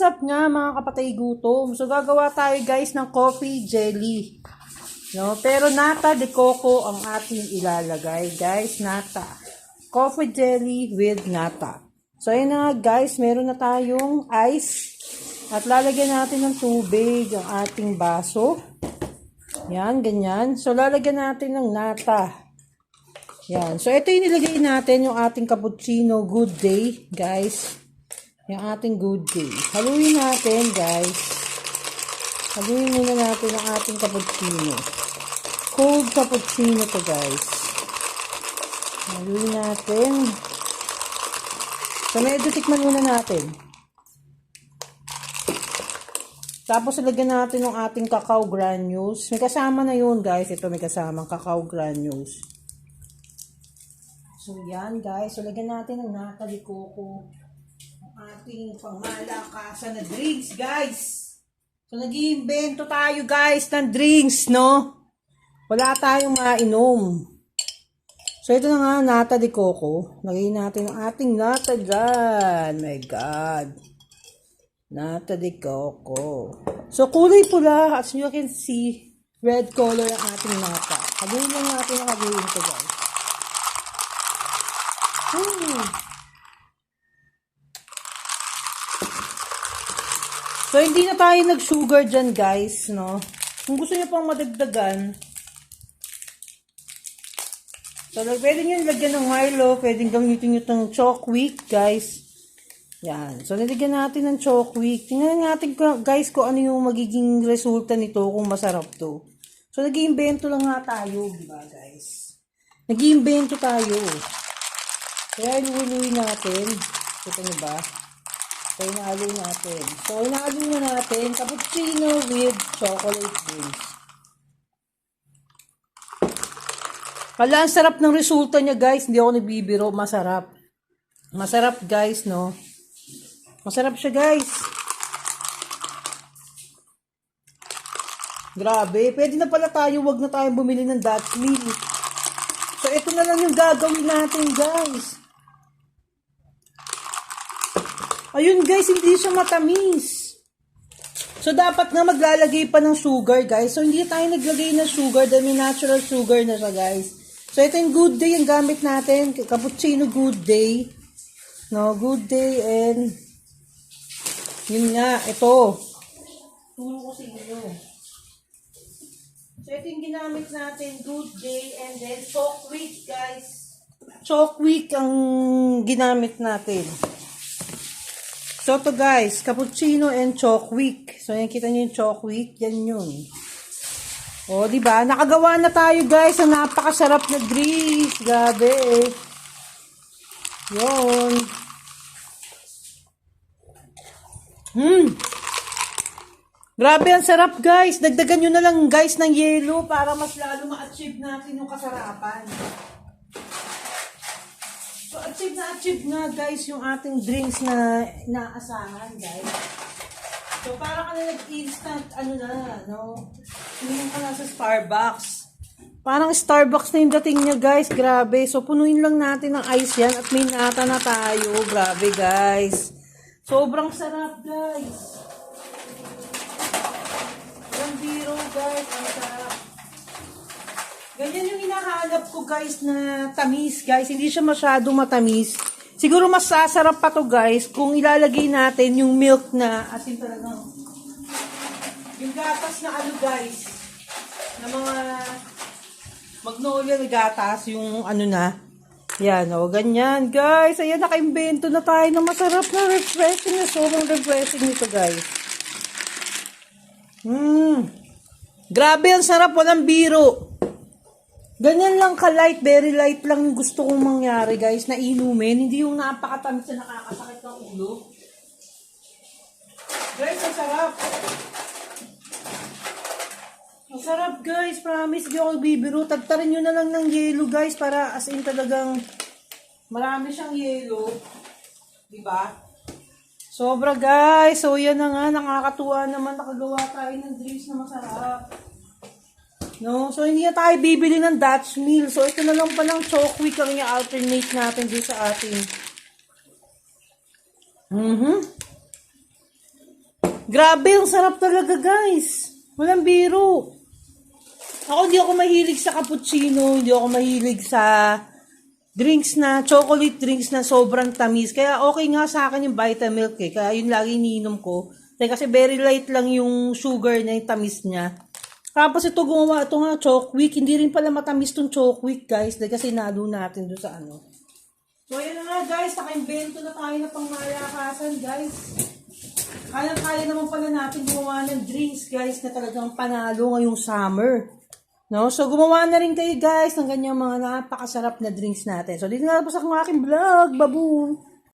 up nga mga kapatay gutom? So gagawa tayo guys ng coffee jelly. No? Pero nata de coco ang ating ilalagay guys. Nata. Coffee jelly with nata. So ayun na guys, meron na tayong ice. At lalagyan natin ng tubig ang ating baso. Yan, ganyan. So lalagyan natin ng nata. Yan. So ito yung nilagay natin yung ating cappuccino good day guys. Yung ating good day. Haluin natin, guys. Haluin muna natin ang ating cappuccino. Cold cappuccino to, guys. Haluin natin. So, medyo tikman muna natin. Tapos, ilagyan natin yung ating cacao granules. May kasama na yun, guys. Ito, may kasamang cacao granules. So, yan, guys. So, lagyan natin ng nata de coco. Ating pangmalakasan na drinks, guys. So, nag-iimbento tayo, guys, ng drinks, no? Wala tayong mainom. So, ito na nga, nata de coco. Lagyan natin ang ating nata dyan. My God. Nata de coco. So, kulay pula. As you can see, red color ang ating nata. Haluin lang natin ang haluin ito, guys. So, hindi na tayo nag-sugar dyan, guys, no? Kung gusto niyo pang madagdagan, so, pwede nyo lagyan ng Milo, pwede gamitin nyo itong Chokwick, guys. Yan. So, nilagyan natin ng Chokwick. Tingnan natin, guys, kung ano yung magiging resulta nito, kung masarap to. So, nag-iimbento lang nga tayo, diba, guys? Nag-iimbento tayo. Kaya, iluwi natin. Kita nyo ba? So, inalo natin. So, inalo na natin cappuccino with chocolate drinks. Wala, ang sarap ng resulta niya, guys. Hindi ako nagbibiro. Masarap. Masarap, guys, no? Masarap siya, guys. Grabe. Pwede na pala tayo. Wag na tayong bumili ng Dutch Mill. So, ito na lang yung gagawin natin, guys. Ayun guys, hindi siya matamis. So, dapat nga maglalagay pa ng sugar, guys. So, hindi tayo naglagay ng sugar dahil may natural sugar na siya, guys. So, ito yung good day yung gamit natin. Cappuccino good day. No, good day and yun nga, ito. Turo ko sa inyo. So, ito yung ginamit natin, good day and then Chokwick, guys. Chokwick ang ginamit natin. So, to guys, cappuccino and Chokwick. So, yan, kita nyo yung Chokwick. Yan yun. O, diba? Nakagawa na tayo, guys, ang napakasarap na drinks. Grabe, eh. Yun. Grabe, ang sarap, guys. Dagdagan nyo na lang, guys, ng yelo para mas lalo ma-achieve natin yung kasarapan. So, achieve na, guys, yung ating drinks na inaasahan, guys. So, para ka na nag-instant, no? Tingnan ka na sa Starbucks. Parang Starbucks na yung dating niya, guys. Grabe. So, punuin lang natin ng ice yan at may nata na tayo. Grabe, guys. Sobrang sarap, guys. Walang biro, guys. Ang sarap. Ganyan yung hinahanap ko, guys, na tamis, guys. Hindi siya masyado matamis. Siguro mas sasarap pa to, guys, kung ilalagay natin yung milk na, asin talagang, yung gatas na guys, na mga Magnolia na gatas, yung na. Yan, o, ganyan, guys. Ayan, naka-invento na tayo ng masarap na refreshing na. Sobrang refreshing nito, guys. Grabe, ang sarap. Walang biro. Ganyan lang ka-light, very light lang yung gusto kong mangyari, guys, na inumin. Hindi yung napakatamis na nakakasakit ng ulo. Guys, ang sarap. Ang sarap, guys. Promise, di ako bibiro. Tagtarin nyo na lang ng yelo, guys, para as in talagang marami siyang yelo. Diba? Sobra, guys. So, yan na nga. Nakakatuwa naman. Nakagawa tayo ng drinks na masarap. No? So, hindi na tayo bibili ng Dutch Mill. So, ito na lang palang Chokwick ang i-alternate natin dito sa ating Grabe, ang sarap talaga guys. Walang biro. Ako hindi ako mahilig sa cappuccino, hindi ako mahilig sa drinks na, chocolate drinks na sobrang tamis. Kaya okay nga sa akin yung Vitamilk eh. Kaya yun lagi iniinom ko. Kasi very light lang yung sugar niya, yung tamis niya. Tapos ito gumawa, ito nga, Chokwick. Hindi rin pala matamis tong Chokwick guys. Dahil kasi nalo natin doon sa ano. So ayan na nga guys, naka-invento na tayo na pangmalakasan guys. Kaya naman pala natin gumawa ng drinks guys na talagang panalo ngayong summer. No? So gumawa na rin kayo guys ng ganyang mga napakasarap na drinks natin. So dito na tapos ang aking vlog. Baboom!